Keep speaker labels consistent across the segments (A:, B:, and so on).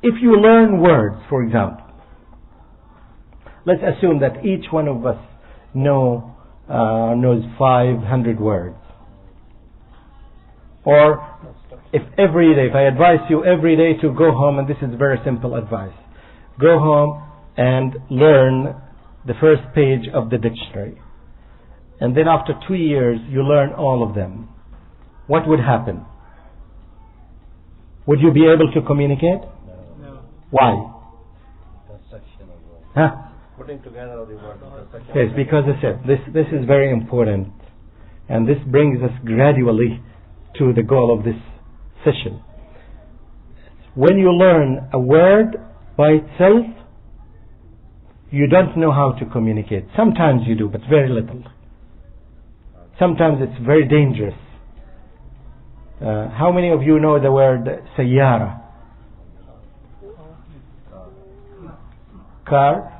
A: if you learn words, for example, let's assume that each one of us knows 500 words. Or if I advise you every day to go home, and this is very simple advice, go home and learn the first page of the dictionary. And then after 2 years, you learn all of them. What would happen? Would you be able to communicate?
B: No.
A: Why? Huh?
C: Putting together the words.
A: Yes, because I said this is very important, and this brings us gradually to the goal of this session. When you learn a word by itself, you don't know how to communicate. Sometimes you do, but very little. Sometimes it's very dangerous. How many of you know the word sayyara? Car.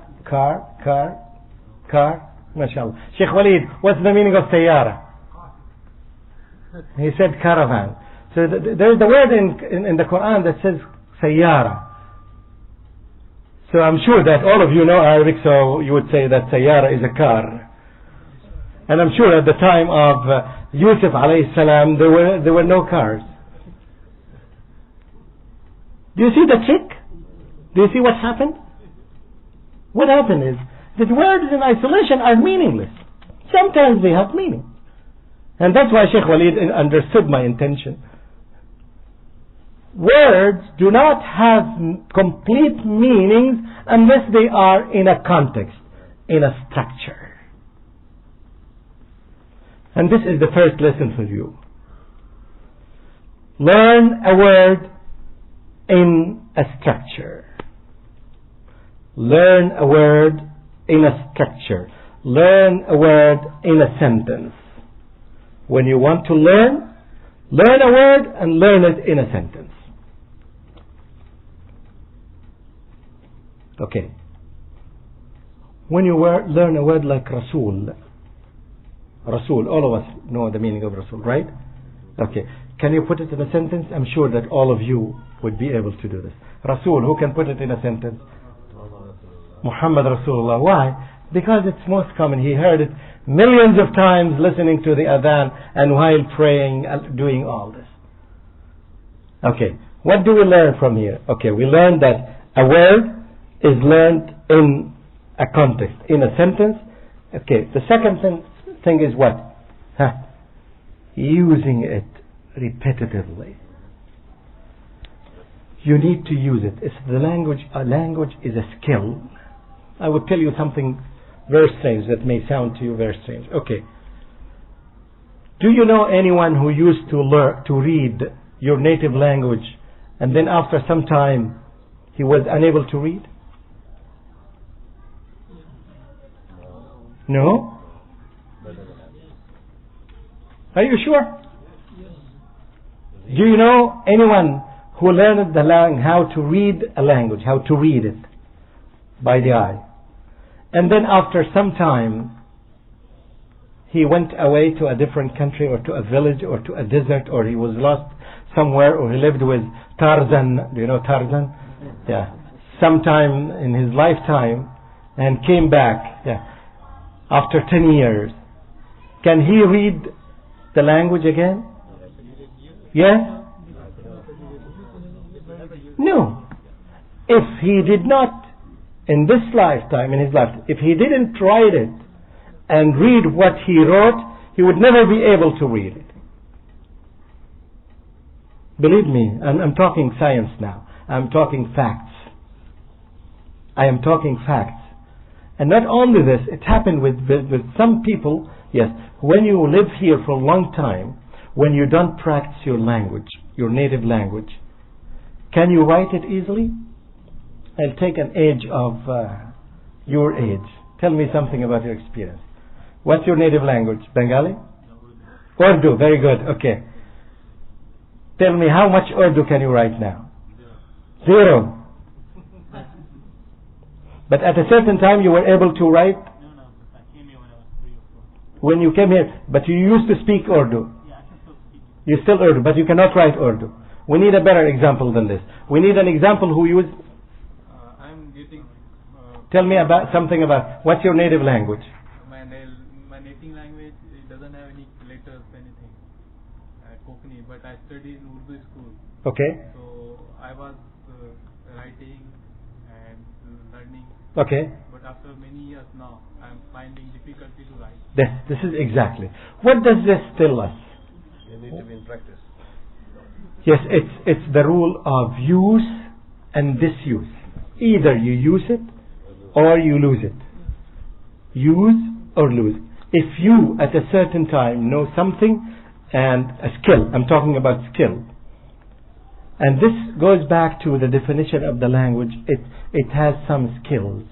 A: MashaAllah. Sheikh Walid, what's the meaning of sayyara? He said caravan. So there's the word in the Quran that says sayyara. So I'm sure that all of you know Arabic, so you would say that sayyara is a car. And I'm sure at the time of Yusuf alayhi salam, there were no cars. Do you see the trick? Do you see what happened? What happened is that words in isolation are meaningless. Sometimes they have meaning. And that's why Sheikh Walid understood my intention. Words do not have complete meanings unless they are in a context, in a structure. And this is the first lesson for you. Learn a word in a structure. Learn a word in a structure. Learn a word in a sentence. When you want to learn a word and learn it in a sentence. Okay. When you learn a word like Rasul, all of us know the meaning of Rasul, right? Okay. Can you put it in a sentence? I'm sure that all of you would be able to do this. Rasul, who can put it in a sentence? Muhammad Rasulullah. Why? Because it's most common. He heard it millions of times listening to the adhan and while praying, doing all this. Okay. What do we learn from here? Okay, we learn that a word is learned in a context, in a sentence. Okay, the second thing is what? Using it repetitively. You need to use it. It's the language. A language is a skill. I would tell you something very strange that may sound to you very strange. Okay. Do you know anyone who used to read your native language and then after some time he was unable to read? No? Are you sure? Do you know anyone who learned how to read a language, how to read it by the eye? And then after some time, he went away to a different country or to a village or to a desert, or he was lost somewhere, or he lived with Tarzan. Do you know Tarzan? Yeah. Sometime in his lifetime, and came back. Yeah. After 10 years. Can he read the language again? Yes? No. If he did not, in this lifetime, if he didn't write it and read what he wrote, he would never be able to read it. Believe me, I'm talking science now. I'm talking facts. I am talking facts. And not only this, it happened with some people. Yes, when you live here for a long time, when you don't practice your language, your native language, can you write it easily? I'll take an age of your age. Tell me something about your experience. What's your native language? Bengali? Urdu. Very good. Okay. Tell me, how much Urdu can you write now? Zero. But at a certain time you were able to write?
B: No, I came here when I was 3 or 4.
A: When you came here, but you used to speak Urdu.
B: Yeah, I can still speak.
A: You still Urdu, but you cannot write Urdu. We need a better example than this. We need an example who use.
B: I'm getting.
A: Tell me about something about what's your native language.
B: My native language, it doesn't have any letters, anything. Kokani, but I studied in Urdu school.
A: Okay.
B: So I was writing and learning.
A: Okay.
B: But after many years now, I'm finding difficulty to write.
A: This is exactly. What does this tell us?
C: You need to be in practice.
A: Yes, it's the rule of use and disuse. Either you use it or you lose it. Use or lose. If you at a certain time know something and a skill, I'm talking about skill, and this goes back to the definition of the language, it has some skills.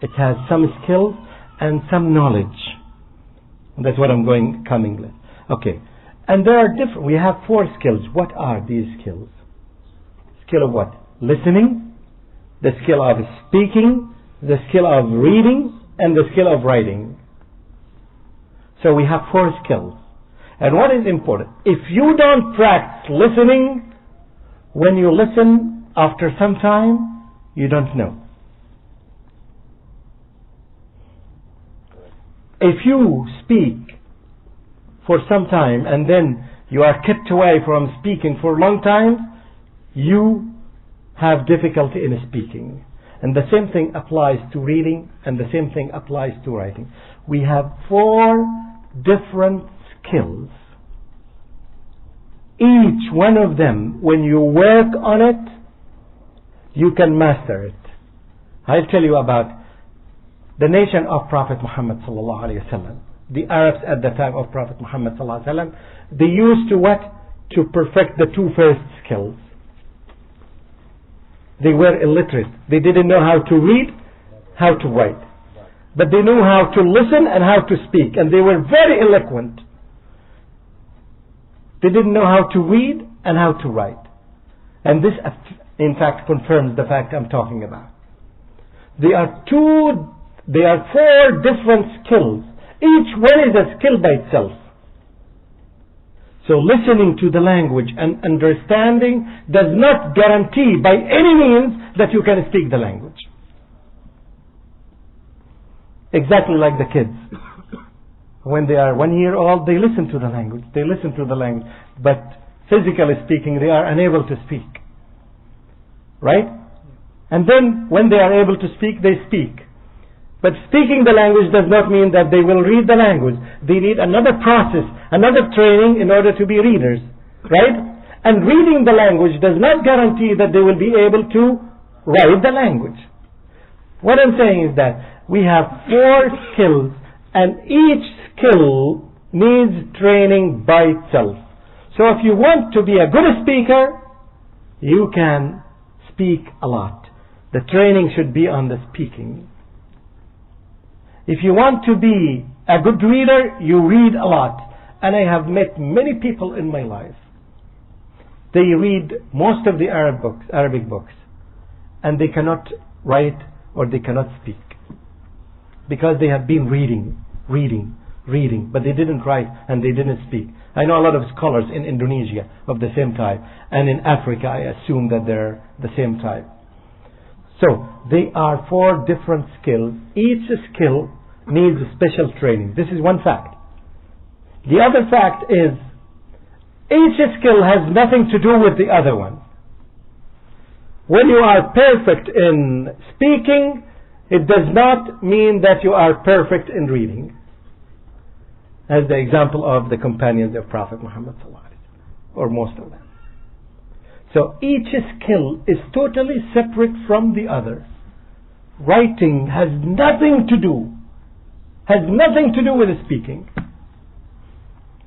A: It has some skills and some knowledge. That's what I'm coming with. Okay. And there are different, we have 4 skills. What are these skills? Skill of what? Listening, the skill of speaking, the skill of reading, and the skill of writing. So we have 4 skills. And what is important? If you don't practice listening, when you listen after some time, you don't know. If you speak for some time and then you are kept away from speaking for a long time, you have difficulty in speaking. And the same thing applies to reading, and the same thing applies to writing. We have 4 different skills. Each one of them, when you work on it, you can master it. I'll tell you about the nation of Prophet Muhammad sallallahu alaihi wasallam. The Arabs at the time of Prophet Muhammad sallallahu alaihi wasallam, they used to what? To perfect the 2 first skills. They were illiterate. They didn't know how to read, how to write. But they knew how to listen and how to speak. And they were very eloquent. They didn't know how to read and how to write. And this, in fact, confirms the fact I'm talking about. There are 4 different skills. Each one is a skill by itself. So listening to the language and understanding does not guarantee by any means that you can speak the language. Exactly like the kids. When they are 1 year old, they listen to the language. They listen to the language. But physically speaking, they are unable to speak. Right? And then when they are able to speak, they speak. But speaking the language does not mean that they will read the language. They need another process, another training in order to be readers. Right? And reading the language does not guarantee that they will be able to write the language. What I'm saying is that we have 4 skills, and each skill needs training by itself. So if you want to be a good speaker, you can speak a lot. The training should be on the speaking. If you want to be a good reader, you read a lot. And I have met many people in my life. They read most of the Arabic books, and they cannot write or they cannot speak. Because they have been reading, but they didn't write and they didn't speak. I know a lot of scholars in Indonesia of the same type, and in Africa I assume that they're the same type. So they are 4 different skills. Each skill needs special training. This is one fact. The other fact is each skill has nothing to do with the other one. When you are perfect in speaking, it does not mean that you are perfect in reading. As the example of the companions of Prophet Muhammad sallallahu alaihi wasallam, or most of them. So each skill is totally separate from the other. Writing has nothing to do with speaking.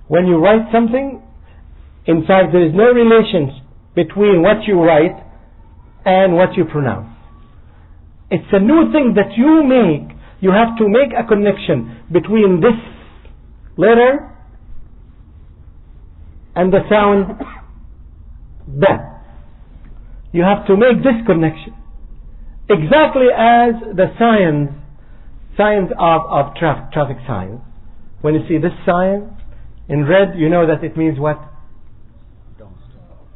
A: When you write something, in fact there is no relation between what you write and what you pronounce. It's a new thing that you make. You have to make a connection between this letter and the sound that. You have to make this connection. Exactly as the signs of traffic signs. When you see this sign in red, you know that it means what?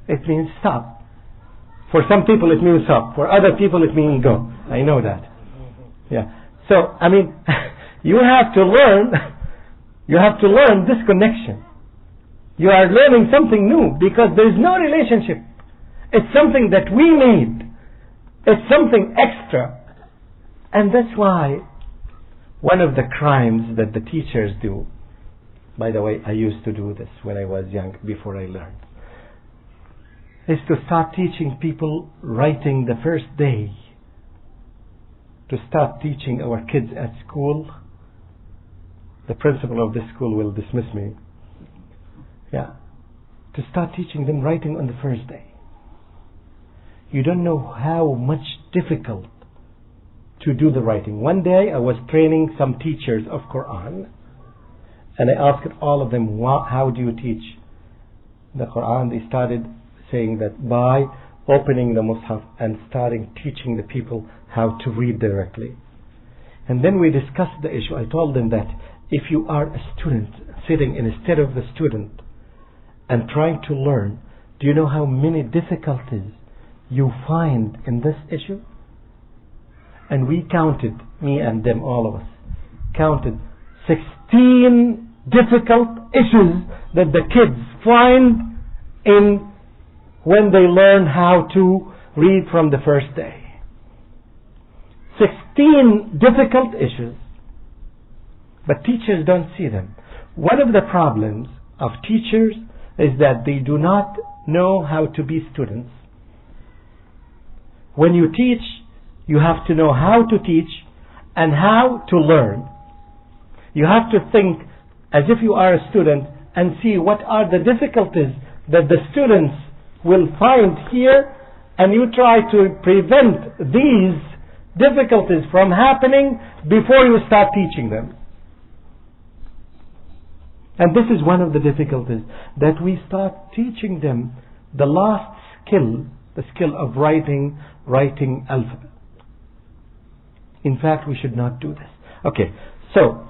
A: It means stop. For some people it means stop. For other people it means go. I know that. Yeah. So, I mean, you have to learn this connection. You are learning something new because there is no relationship. It's something that we made. It's something extra. And that's why one of the crimes that the teachers do, by the way, I used to do this when I was young, before I learned, is to start teaching people writing the first day. To start teaching our kids at school. The principal of this school will dismiss me. Yeah. To start teaching them writing on the first day. You don't know how much difficult to do the writing. One day I was training some teachers of Quran, and I asked all of them, how do you teach the Quran? They started saying that by opening the Mus'haf and starting teaching the people how to read directly. And then we discussed the issue. I told them that if you are a student sitting instead of the student and trying to learn, do you know how many difficulties you find in this issue? And we counted, me and them, all of us, counted 16 difficult issues that the kids find in when they learn how to read from the first day. 16 difficult issues. But teachers don't see them. One of the problems of teachers is that they do not know how to be students. When you teach, you have to know how to teach and how to learn. You have to think as if you are a student and see what are the difficulties that the students will find here, and you try to prevent these difficulties from happening before you start teaching them. And this is one of the difficulties, that we start teaching them the last skill, the skill of writing alphabet. In fact, we should not do this. Okay, so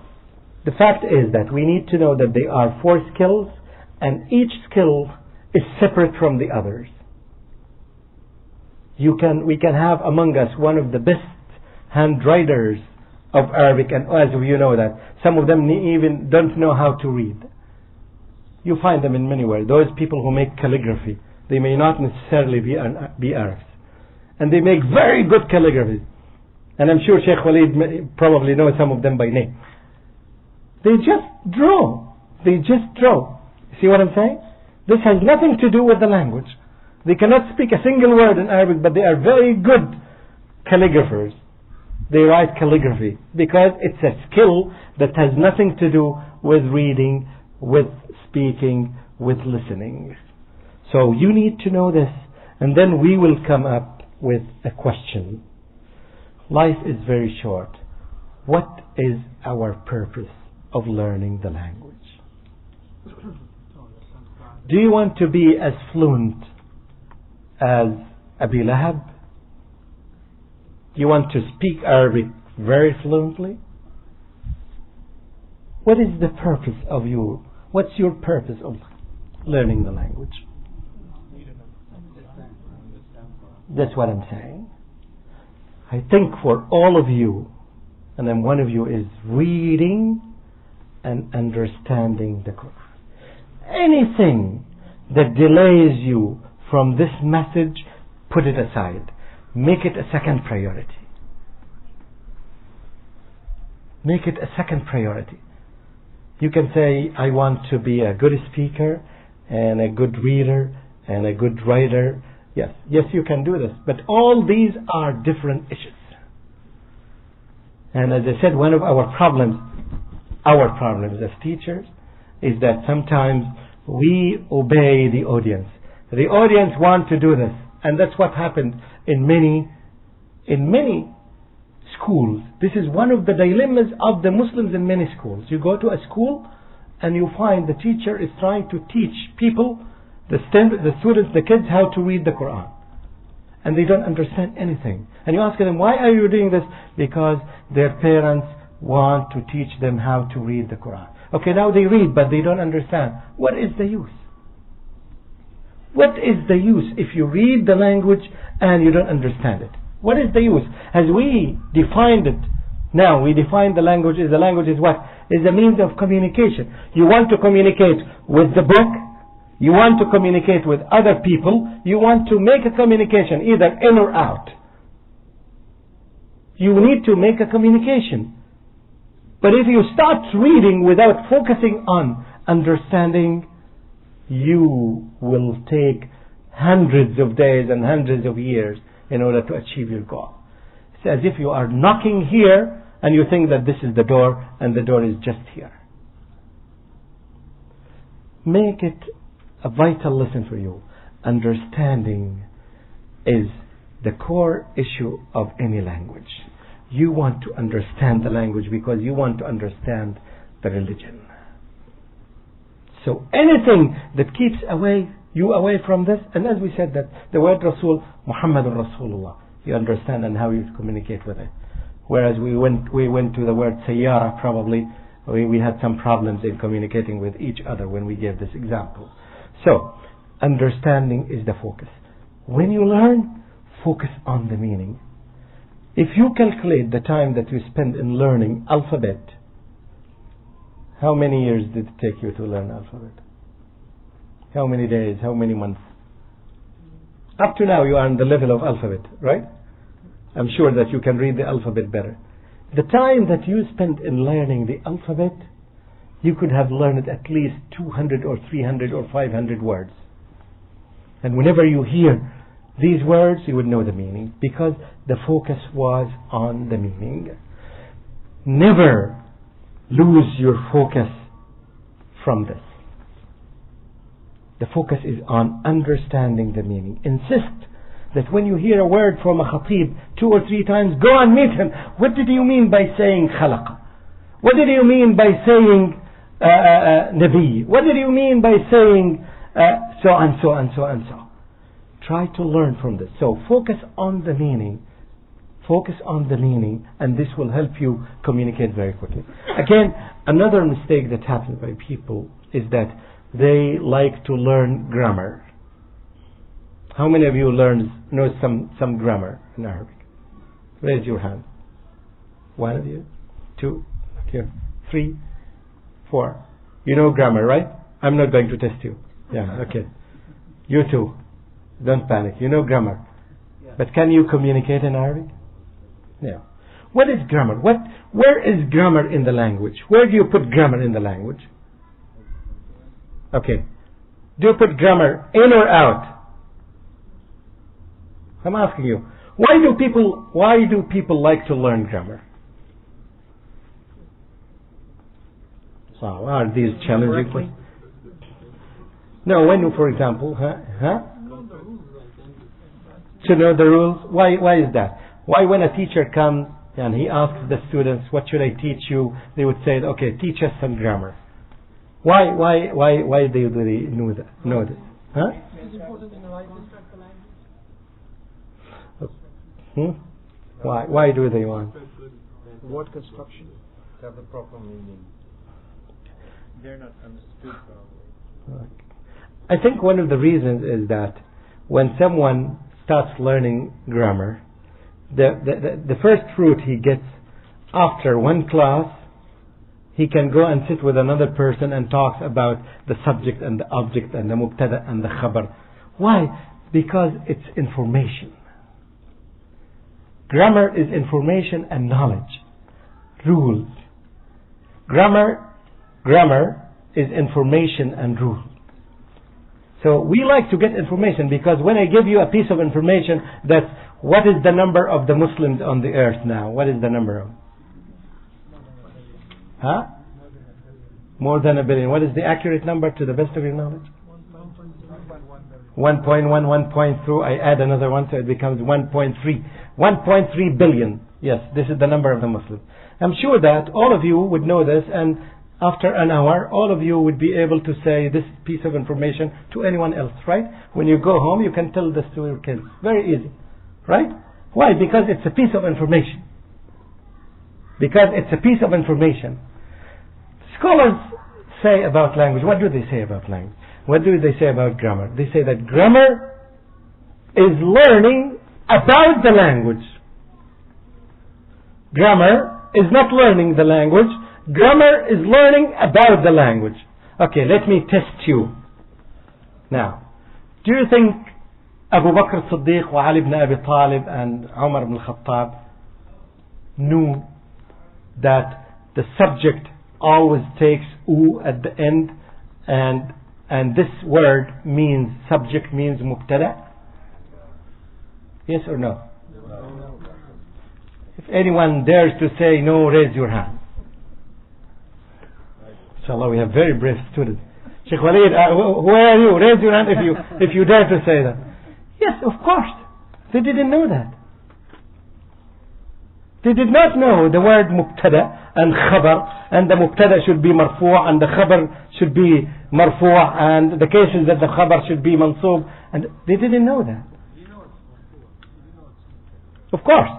A: the fact is that we need to know that there are 4 skills, and each skill is separate from the others. We can have among us one of the best handwriters of Arabic, and as you know that some of them even don't know how to read. You find them in many ways. Those people who make calligraphy, they may not necessarily be Arabs, and they make very good calligraphy. And I'm sure Sheikh Walid probably knows some of them by name. They just draw. See what I'm saying? This has nothing to do with the language. They cannot speak a single word in Arabic, but they are very good calligraphers. They write calligraphy because it's a skill that has nothing to do with reading, with speaking, with listening. So you need to know this, and then we will come up with a question. Life is very short. What is our purpose of learning the language? Do you want to be as fluent as Abi Lahab? Do you want to speak Arabic very fluently? What is the purpose of you? What's your purpose of learning the language? That's what I'm saying. I think for all of you, and then one of you is reading and understanding the Quran. Anything that delays you from this message, put it aside. Make it a second priority. Make it a second priority. You can say, I want to be a good speaker and a good reader and a good writer. Yes, you can do this. But all these are different issues. And as I said, one of our problems as teachers is that sometimes we obey the audience. The audience want to do this, and that's what happened in many schools. This is one of the dilemmas of the Muslims in many schools. You go to a school and you find the teacher is trying to teach people, the students, the kids, how to read the Quran, and they don't understand anything. And you ask them, why are you doing this? Because their parents want to teach them how to read the Quran. Okay, now they read, but they don't understand. What is the use? What is the use if you read the language and you don't understand it? What is the use? As we defined it, now we define the language is what? Is a means of communication. You want to communicate with the book, you want to communicate with other people, you want to make a communication either in or out. You need to make a communication. But if you start reading without focusing on understanding, you will take hundreds of days and hundreds of years in order to achieve your goal. It's as if you are knocking here and you think that this is the door and the door is just here. Make it a vital lesson for you. Understanding is the core issue of any language. You want to understand the language because you want to understand the religion. So anything that keeps you away from this, and as we said that the word Rasul, Muhammadun Rasulullah, you understand and how you communicate with it. Whereas we went to the word Sayyara, probably we had some problems in communicating with each other when we gave this example. So understanding is the focus. When you learn, focus on the meaning. If you calculate the time that you spend in learning alphabet, how many years did it take you to learn alphabet? How many days? How many months? Up to now you are on the level of alphabet, right? I'm sure that you can read the alphabet better. The time that you spent in learning the alphabet, you could have learned at least 200 or 300 or 500 words. And whenever you hear these words, you would know the meaning, because the focus was on the meaning. Never lose your focus from this. The focus is on understanding the meaning. Insist that when you hear a word from a khatib 2 or 3 times, go and meet him. What did you mean by saying khalaqa? What did you mean by saying nabi? What did you mean by saying so and so and so and so? Try to learn from this. So focus on the meaning. Focus on the meaning, and this will help you communicate very quickly. Again, another mistake that happens by people is that they like to learn grammar. How many of you know some grammar in Arabic? Raise your hand. 1 of you? 2? Here. 3? 4? You know grammar, right? I'm not going to test you. Yeah, okay. You too. Don't panic. You know grammar. Yeah. But can you communicate in Arabic? No. What is grammar? Where is grammar in the language? Where do you put grammar in the language? Okay. Do you put grammar in or out? I'm asking you. Why do people like to learn grammar? So are these challenging questions? No, when for example, to know the rules. Why is that? Why when a teacher comes and he asks the students, what should I teach you? They would say, okay, teach us some grammar. Why do they know this? Huh? Why do they want?
C: Word construction to have the proper meaning.
B: They're not understood probably.
A: I think one of the reasons is that when someone starts learning grammar, the first fruit he gets after one class, he can go and sit with another person and talks about the subject and the object and the mubtada and the khabar. Why? Because it's information. Grammar is information and knowledge. Rules. Grammar is information and rule. So we like to get information, because when I give you a piece of information that what is the number of the Muslims on the earth now? What is the number of? Huh? More than 1 billion. What is the accurate number to the best of your knowledge? 1.1, 1.2. I add another one, so it becomes 1.3. 1.3 billion. Yes, this is the number of the Muslims. I'm sure that all of you would know this, and after an hour, all of you would be able to say this piece of information to anyone else, right? When you go home, you can tell this to your kids. Very easy, right? Why? Because it's a piece of information. Because it's a piece of information. Scholars say about language. What do they say about language? What do they say about grammar? They say that grammar is learning about the language. Grammar is not learning the language. Grammar is learning about the language. Okay, let me test you. Now, do you think Abu Bakr as-Siddiq wa Ali ibn Abi Talib and Umar ibn al-Khattab knew that the subject always takes u at the end, and this word means, subject means mubtada? Yes or no? If anyone dares to say no, raise your hand. Inshallah, we have very brave students. Sheikh Walid, where are you? Raise your hand if you dare to say that. Yes, of course. They didn't know that. They did not know the word mubtada and khabar, and the mubtada should be marfu' and the khabar should be marfu', and the cases that the khabar should be mansub, and they didn't know that. Of course.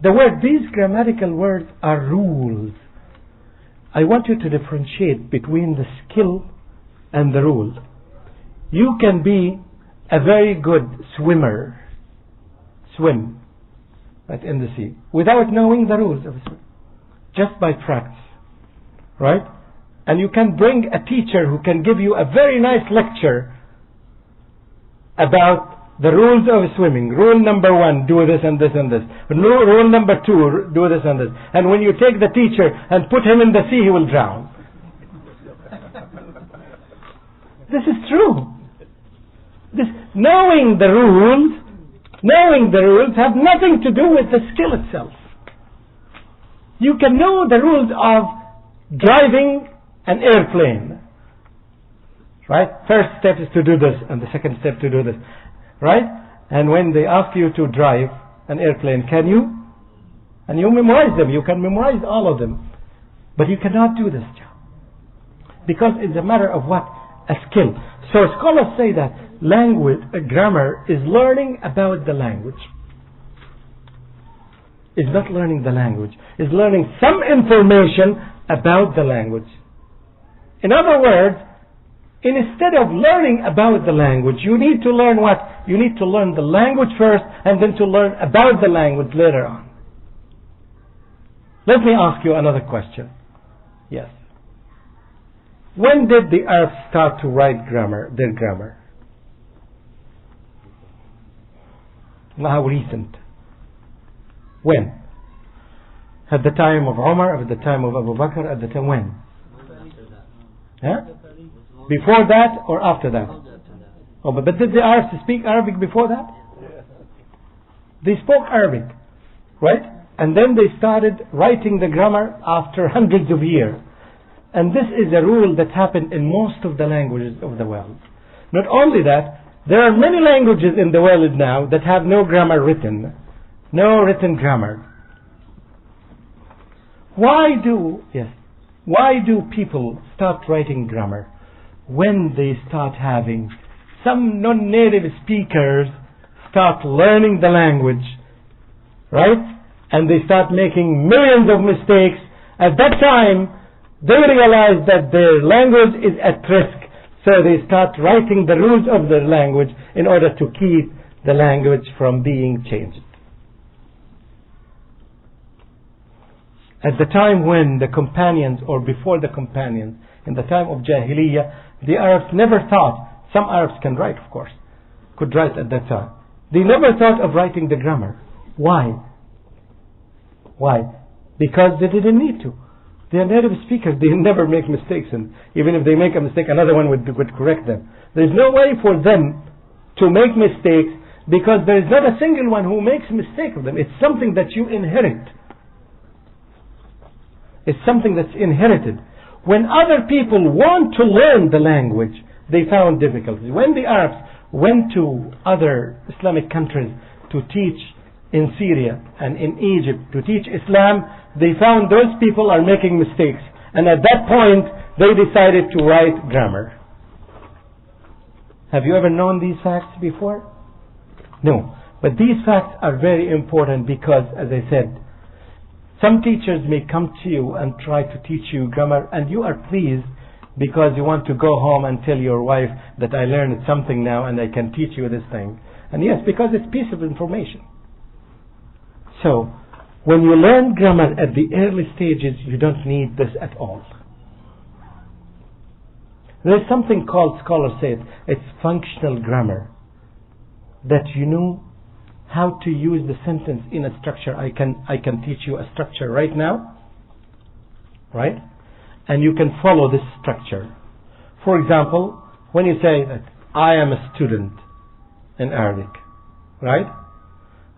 A: These grammatical words are rules. I want you to differentiate between the skill and the rule. You can be a very good swim right, in the sea, without knowing the rules of swim, just by practice, right? And you can bring a teacher who can give you a very nice lecture about the rules of swimming. Rule number 1, do this and this and this. Rule number 2, do this and this. And when you take the teacher and put him in the sea, he will drown. This is true. Knowing the rules have nothing to do with the skill itself. You can know the rules of driving an airplane, right? First step is to do this, and the second step to do this, right? And when they ask you to drive an airplane, can you? And you memorize them. You can memorize all of them, but you cannot do this job because it's a matter of what? A skill. So scholars say that grammar is learning about the language. It's not learning the language. It's learning some information about the language. In other words, instead of learning about the language, you need to learn what? You need to learn the language first, and then to learn about the language later on. Let me ask you another question. Yes. When did the Arabs start to write their grammar? How recent? When? At the time of Umar, at the time of Abu Bakr, at the time when? Huh? Before that or after that? Oh, but did the Arabs speak Arabic before that? They spoke Arabic, right? And then they started writing the grammar after hundreds of years. And this is a rule that happened in most of the languages of the world. Not only that, there are many languages in the world now that have no grammar written. No written grammar. Why do people start writing grammar? When they start having some non-native speakers start learning the language, right? And they start making millions of mistakes. At that time, they realize that their language is at risk. So they start writing the rules of their language in order to keep the language from being changed. At the time when the companions, or before the companions, in the time of Jahiliyyah, the Arabs never thought, some Arabs can write, of course, could write at that time. They never thought of writing the grammar. Why? Why? Because they didn't need to. They are native speakers. They never make mistakes, and even if they make a mistake, another one would correct them. There is no way for them to make mistakes because there is not a single one who makes a mistake of them. It's something that you inherit. It's something that's inherited. When other people want to learn the language, they found difficulties. When the Arabs went to other Islamic countries to teach in Syria and in Egypt, to teach Islam, they found those people are making mistakes. And at that point, they decided to write grammar. Have you ever known these facts before? No. But these facts are very important because, as I said, some teachers may come to you and try to teach you grammar, and you are pleased because you want to go home and tell your wife that I learned something now and I can teach you this thing. And yes, because it's piece of information. So, when you learn grammar at the early stages, you don't need this at all. There's something called, scholars say it's functional grammar. That you know how to use the sentence in a structure. I can teach you a structure right now. Right? And you can follow this structure. For example, when you say that I am a student in Arabic. Right?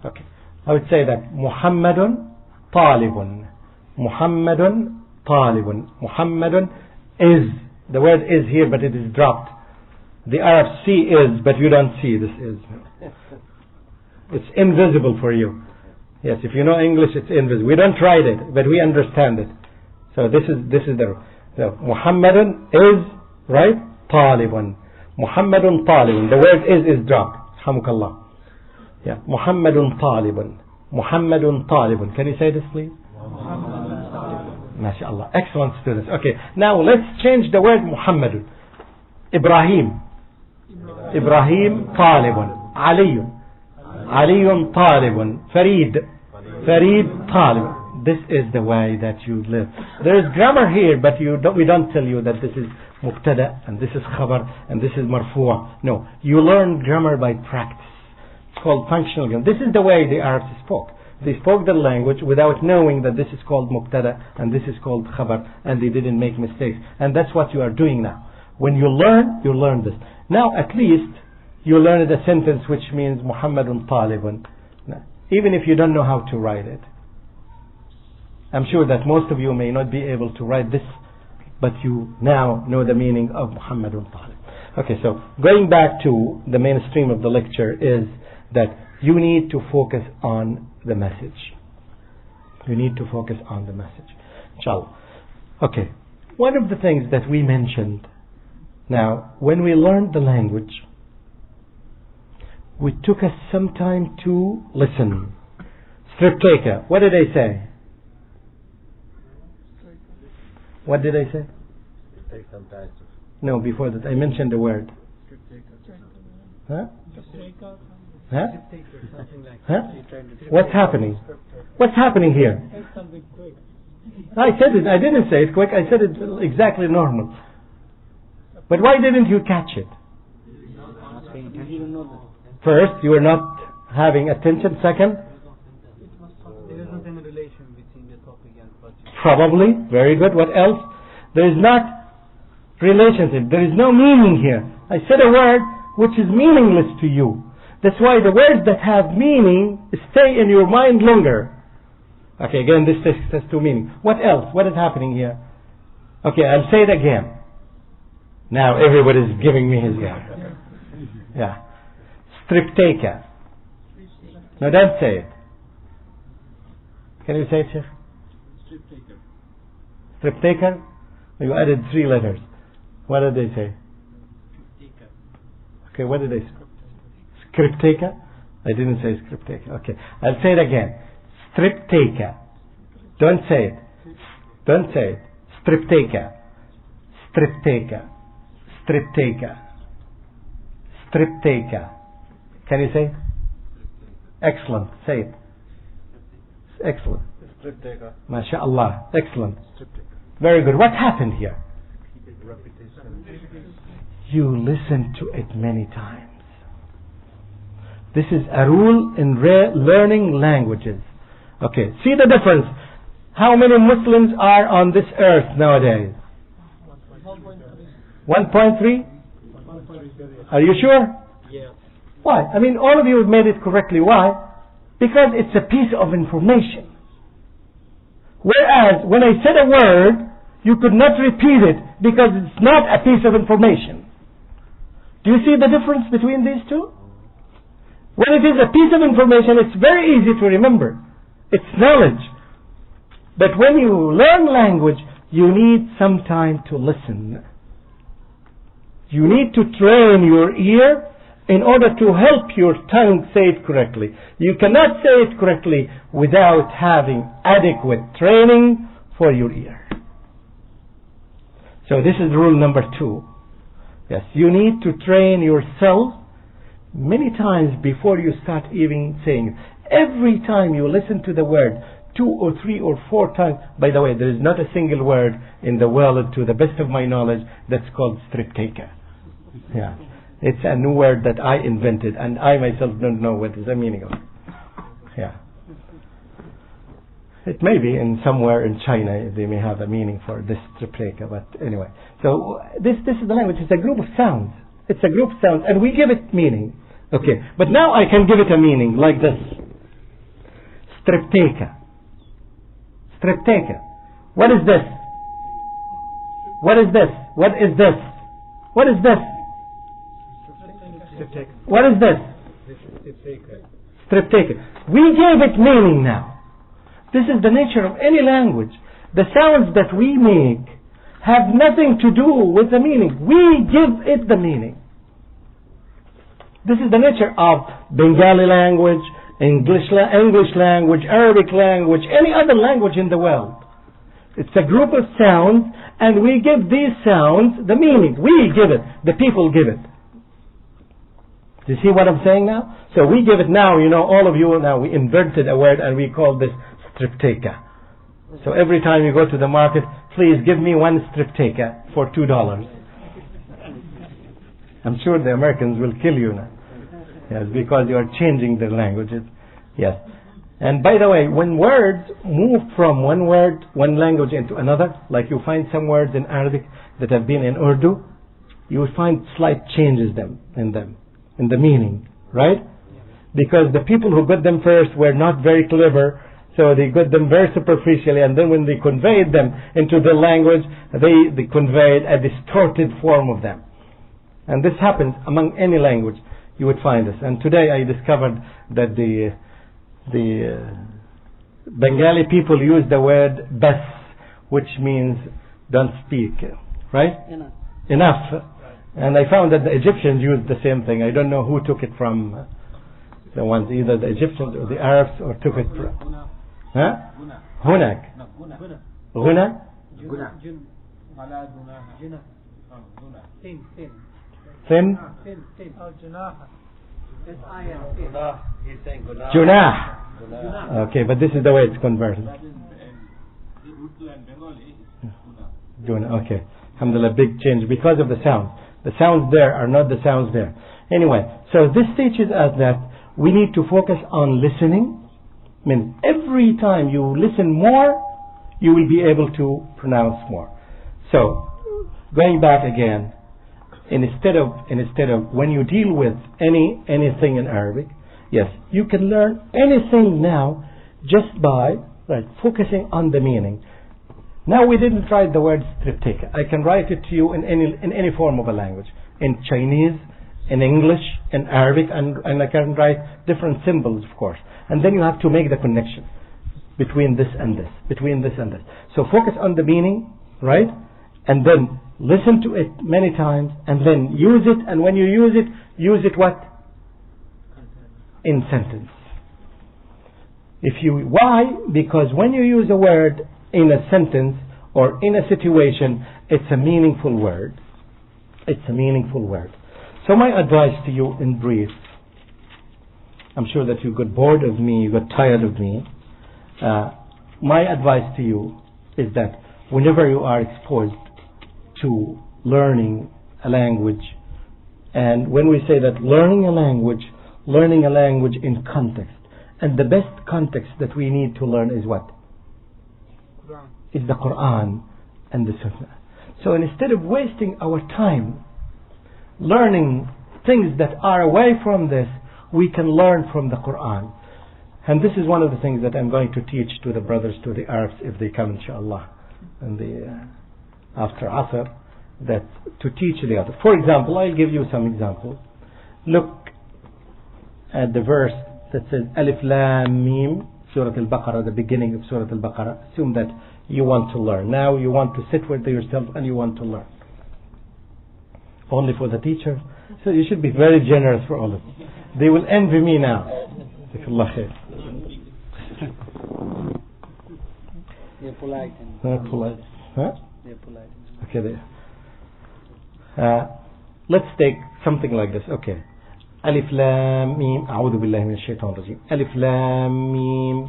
A: Okay. I would say that Muhammadun talibun. Muhammadun talibun. Muhammadun is. The word is here, but it is dropped. The Arabs see is, but you don't see this is. It's invisible for you. Yes, if you know English, it's invisible. We don't write it, but we understand it. So this is the Muhammadun is, right? Talibun. Muhammadun talibun. The word is dropped. Alhamdulillah. Yeah. Muhammadun talibun. Muhammadun talibun. Can you say this, please? MashaAllah. Excellent students. Okay. Now let's change the word Muhammadun. Ibrahim. Ibrahim talibun. Aliyun. Aliyun talibun. Farid. Farid talibun. This is the way that you live. There is grammar here, but we don't tell you that this is mubtada and this is khabar and this is marfu'. No. You learn grammar by practice. It's called functional grammar. This is the way the Arabs spoke. They spoke the language without knowing that this is called mubtada and this is called khabar, and they didn't make mistakes. And that's what you are doing now. When you learn this. Now at least you learn a sentence which means Muhammadun talibun. Even if you don't know how to write it. I'm sure that most of you may not be able to write this, but you now know the meaning of Muhammadun talib. Okay, so going back to the mainstream of the lecture is that you need to focus on the message. You need to focus on the message. Inshallah. Okay. One of the things that we mentioned now, when we learned the language, we took us some time to listen. Stripteka. What did I say? What did I say?
C: Take some time to...
A: No, before that I mentioned the word. Huh? Huh? Huh? What's happening? What's happening here? I said it. I didn't say it quick. I said it exactly normal. But why didn't you catch it? First, you were not having attention. Second,
B: there is not any relation between the topic and project.
A: Probably. Very good. What else? There is not relationship. There is no meaning here. I said a word which is meaningless to you. That's why the words that have meaning stay in your mind longer. Okay, again, this has two meanings. What else? What is happening here? Okay, I'll say it again. Now everybody's giving me his ear. Yeah. Stripteka. No, don't say it. Can you say it, Sheikh?
B: Striptaker.
A: Striptaker? You added 3 letters. What did they say? Okay, what did they say? Scripteka? I didn't say scripteka. Okay, I'll say it again. Stripteka. Don't say it. Don't say it. Stripteka. Stripteka. Stripteka. Stripteka. Can you say it? Excellent. Say it. Excellent.
C: Stripteka.
A: MashaAllah. Excellent. Very good. What happened here? You listen to it many times. This is a rule in learning languages. Okay, see the difference. How many Muslims are on this earth nowadays? 1.3? Are you sure?
B: Yeah.
A: Why? I mean, all of you have made it correctly. Why? Because it's a piece of information. Whereas, when I said a word, you could not repeat it because it's not a piece of information. Do you see the difference between these two? When it is a piece of information, it's very easy to remember. It's knowledge. But when you learn language, you need some time to listen. You need to train your ear in order to help your tongue say it correctly. You cannot say it correctly without having adequate training for your ear. So this is rule number 2. Yes, you need to train yourself many times before you start even saying it. Every time you listen to the word 2 or 3 or 4 times. By the way, there is not a single word in the world, to the best of my knowledge, that's called striptease. Yeah, it's a new word that I invented, and I myself don't know what is the meaning of it. Yeah, it may be in somewhere in China they may have a meaning for this striptease, but anyway. So this is the language. It's a group of sounds. It's a group of sounds, and we give it meaning. Okay, but now I can give it a meaning like this. Striptease. Striptease. What is this? What is this? What is this? What is this? What is this? Striptease. We gave it meaning now. This is the nature of any language. The sounds that we make have nothing to do with the meaning. We give it the meaning. This is the nature of Bengali language, English language, Arabic language, any other language in the world. It's a group of sounds, and we give these sounds the meaning. We give it. The people give it. Do you see what I'm saying now? So we give it now, all of you now, we invented a word and we call this striptease. So every time you go to the market, please give me one striptease for $2. I'm sure the Americans will kill you now. Yes, because you are changing their languages. Yes. And by the way, when words move from one language into another, like you find some words in Arabic that have been in Urdu, you will find slight changes in the meaning, right? Because the people who got them first were not very clever, so they got them very superficially, and then when they conveyed them into the language, they conveyed a distorted form of them. And this happens among any language. You would find this. And today I discovered that the Bengali people use the word bas, which means don't speak, right? Enough. And I found that the Egyptians used the same thing. I don't know who took it from, the ones, either the Egyptians or the Arabs, or took it from. Huh? Hunak. Guna? Thin? Junah. Okay, but this is the way it's converted. Junah, okay. Alhamdulillah, big change because of the sound. The sounds there are not the sounds there. Anyway, so this teaches us that we need to focus on listening. I mean, every time you listen more, you will be able to pronounce more. So, going back again, instead of when you deal with anything in Arabic, yes, you can learn anything now just by focusing on the meaning. Now we didn't write the word striptease. I can write it to you in any form of a language, in Chinese, in English, in Arabic, and I can write different symbols, of course. And then you have to make the connection between this and this, between this and this. So focus on the meaning, right? And then listen to it many times, and then use it. And when you use it what? In sentence. Why? Because when you use a word in a sentence or in a situation, it's a meaningful word. It's a meaningful word. So my advice to you in brief, I'm sure that you got bored of me, you got tired of me. My advice to you is that whenever you are exposed to learning a language, and when we say that learning a language in context, and the best context that we need to learn is what? Quran. Is the Quran and the Sunnah. So instead of wasting our time learning things that are away from this, we can learn from the Quran. And this is one of the things that I'm going to teach to the brothers, to the Arabs, if they come inshallah, and after Asr, that to teach the other. For example, I'll give you some examples. Look at the verse that says Alif Lam Mim, Surah Al-Baqarah, the beginning of Surah Al-Baqarah. Assume that you want to learn. Now you want to sit with yourself and you want to learn. Only for the teacher. So you should be very generous for all of them. They will envy me now.
C: They're polite.
A: Not polite. Huh?
C: They're polite.
A: Okay, Let's take something like this. Okay. Alif Lam Mim. أعوذ بالله من الشيطان الرجيم. Alif Lam Mim.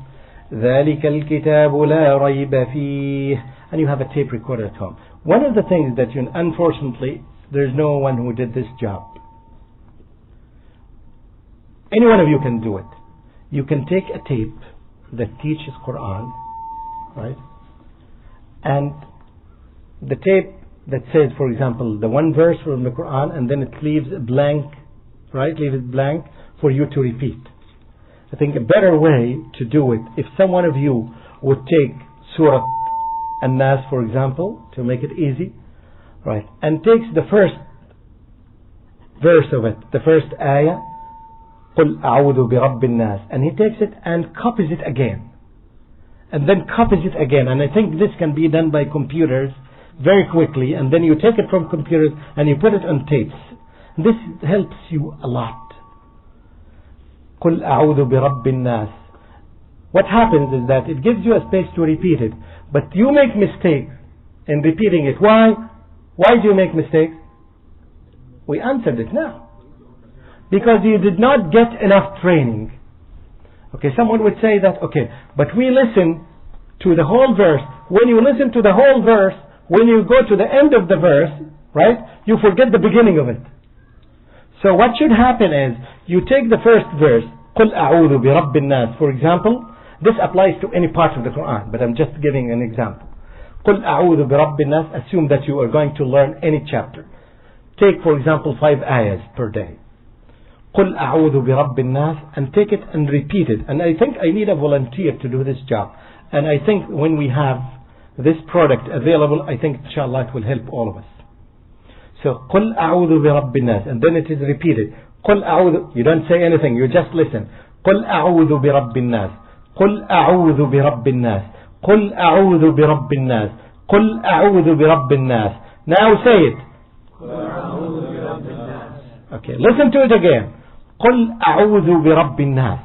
A: ذلك الكتاب لا ريب فيه. And you have a tape recorder at home. One of the things that unfortunately, there's no one who did this job. Any one of you can do it. You can take a tape that teaches Quran, right? And the tape that says, for example, the one verse from the Quran, and then it leaves a blank, right? Leave it blank for you to repeat. I think a better way to do it, if some one of you would take Surah An-Nas, for example, to make it easy, right? And takes the first verse of it, the first ayah, قُلْ أَعُوذُ بِرَبِّ النَّاسِ, and he takes it and copies it again. And then copies it again. And I think this can be done by computers very quickly. And then you take it from computers and you put it on tapes. This helps you a lot. قُلْ أَعُوذُ بِرَبِّ النَّاسِ. What happens is that it gives you a space to repeat it. But you make mistakes in repeating it. Why? Why do you make mistakes? We answered it now. Because you did not get enough training. Okay, someone would say that, okay, but we listen to the whole verse. When you listen to the whole verse, when you go to the end of the verse, right, you forget the beginning of it. So what should happen is, you take the first verse, قُلْ أَعُوذُ بِرَبِّ النَّاسِ, for example. This applies to any part of the Quran, but I'm just giving an example. قُلْ أَعُوذُ بِرَبِّ النَّاسِ. Assume that you are going to learn any chapter. Take, for example, 5 ayahs per day. قُلْ أَعُوذُ بِرَبِّ النَّاسِ, and take it and repeat it. And I think I need a volunteer to do this job. And I think when we have this product available, I think inshallah it will help all of us. So قُلْ أَعُوذُ بِرَبِّ النَّاسِ, and then it is repeated. قُلْ أَعُوذُ, you don't say anything, you just listen. قُلْ أَعُوذُ بِرَبِّ النَّاسِ. قُلْ أَعُوذُ بِرَبِّ النَّاسِ. قُلْ أَعُوذُ بِرَبِّ النَّاسِ. قُلْ أَعُوذُ بِرَبِّ النَّاسِ. Now say it. Okay, listen to it again. قُلْ أَعُوذُ بِرَبِّ النَّاسِ.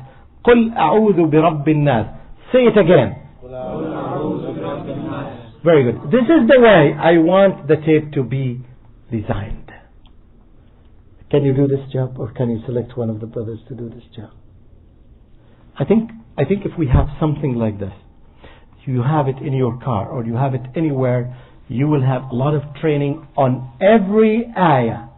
A: قُلْ أَعُوذُ بِرَبِّ النَّاسِ. Say it again. Very good. This is the way I want the tape to be designed. Can you do this job, or can you select one of the brothers to do this job? I think if we have something like this, you have it in your car or you have it anywhere, you will have a lot of training on every ayah,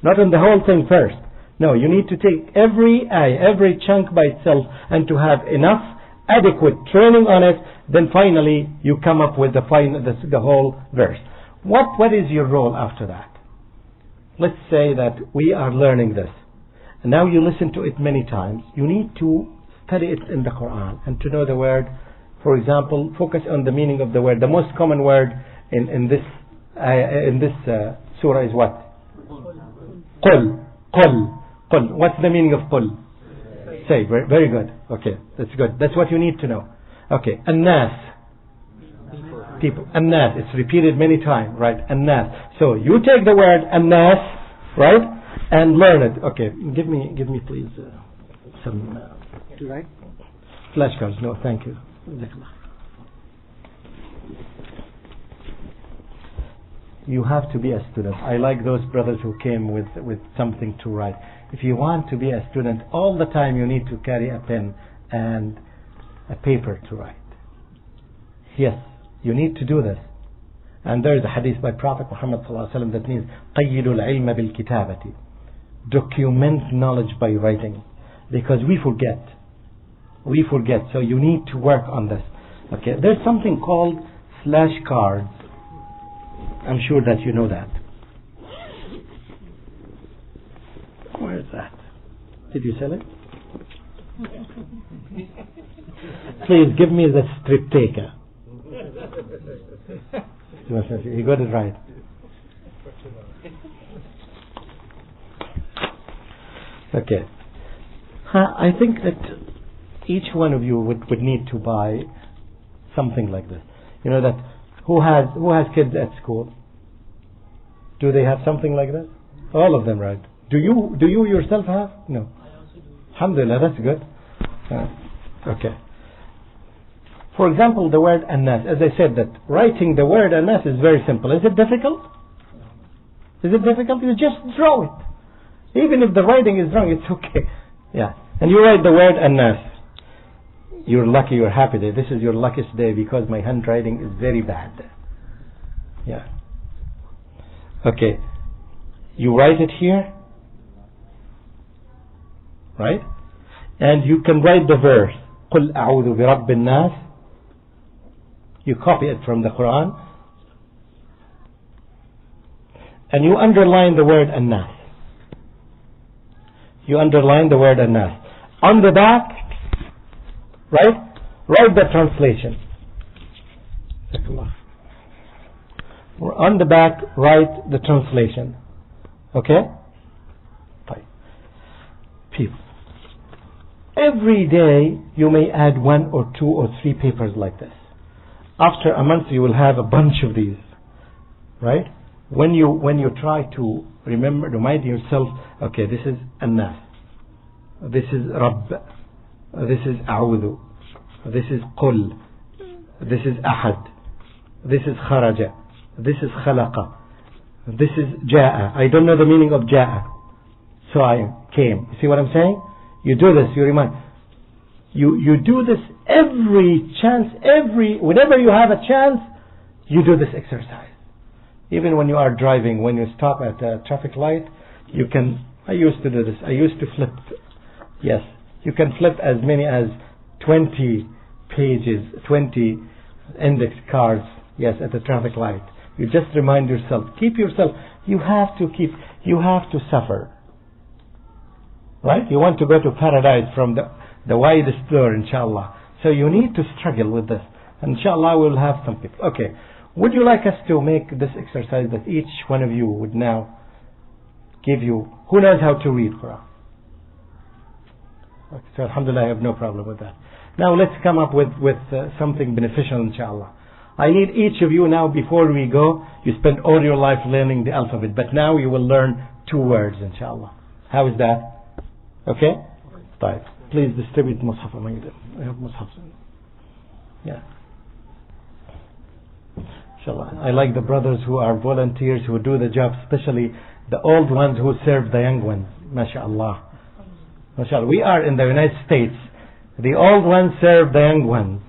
A: not on the whole thing first. No, you need to take every ayah, every chunk by itself, and to have enough adequate training on it. Then finally you come up with the whole verse. What is your role after that? Let's say that we are learning this, and now you listen to it many times. You need to study it in the Quran and to know the word. For example, focus on the meaning of the word. The most common word in this surah is what? قُلْ. قُلْ. قُلْ. What's the meaning of قُلْ? Say. Very good. Okay, that's good. That's what you need to know. Okay, An-Nas. People. An-Nas. It's repeated many times, right? An-Nas. So you take the word An-Nas, right, and learn it. Okay, give me please some flashcards. No, thank you. You have to be a student. I like those brothers who came with something to write. If you want to be a student, all the time you need to carry a pen and a paper to write. Yes, you need to do this. And there is a hadith by Prophet Muhammad ﷺ that means قَيِّدُ الْعِلْمَ بِالْكِتَابَةِ. Document knowledge by writing. Because we forget. So you need to work on this. Okay, there's something called flashcards. I'm sure that you know that. Where is that? Did you sell it? Please give me the strip taker. You got it right. Okay. I think that each one of you would need to buy something like this. You know that who has kids at school? Do they have something like this? All of them, right? Do you yourself have? No. Alhamdulillah, that's good. Okay. For example, the word An-Nas. As I said, that writing the word An-Nas is very simple. Is it difficult? Is it difficult? You just draw it. Even if the writing is wrong, it's okay. Yeah. And you write the word An-Nas. You're lucky, you're happy day. This is your luckiest day because my handwriting is very bad. Yeah. Okay. You write it here. Right? And you can write the verse. قُلْ أَعُوذُ بِرَبِّ النَّاسِ. You copy it from the Quran. And you underline the word An-Nas. You underline the word An-Nas. On the back, right? Write the translation. On the back, write the translation. Okay? Fine. People. Every day you may add 1 or 2 or 3 papers like this. After a month you will have a bunch of these. Right? When you try to remind yourself, okay, this is An-Nas. This is Rabb. This is A'udhu. This is Qul. This is Ahad. This is Kharaja. This is Khalaqa. This is Ja'a. I don't know the meaning of Ja'a. So I came. You see what I'm saying? You do this, you remind. You do this every chance, whenever you have a chance, you do this exercise. Even when you are driving, when you stop at a traffic light, you can, I used to do this, I used to flip. Yes, you can flip as many as 20 pages, 20 index cards, yes, at the traffic light. You just remind yourself, keep yourself, you have to suffer. Right? You want to go to paradise from the widest door, inshallah. So you need to struggle with this. And inshallah we'll have some people. Okay. Would you like us to make this exercise that each one of you would now give you, who knows how to read Quran? Okay, so alhamdulillah, I have no problem with that. Now let's come up with something beneficial, inshallah. I need each of you now, before we go, you spend all your life learning the alphabet, but now you will learn 2 words, inshallah. How is that? Okay? Right. Please distribute Mus'haf among them. I have Mus'haf. Yeah. Inshallah. I like the brothers who are volunteers, who do the job, especially the old ones who serve the young ones. MashaAllah. MashaAllah. We are in the United States. The old ones serve the young ones.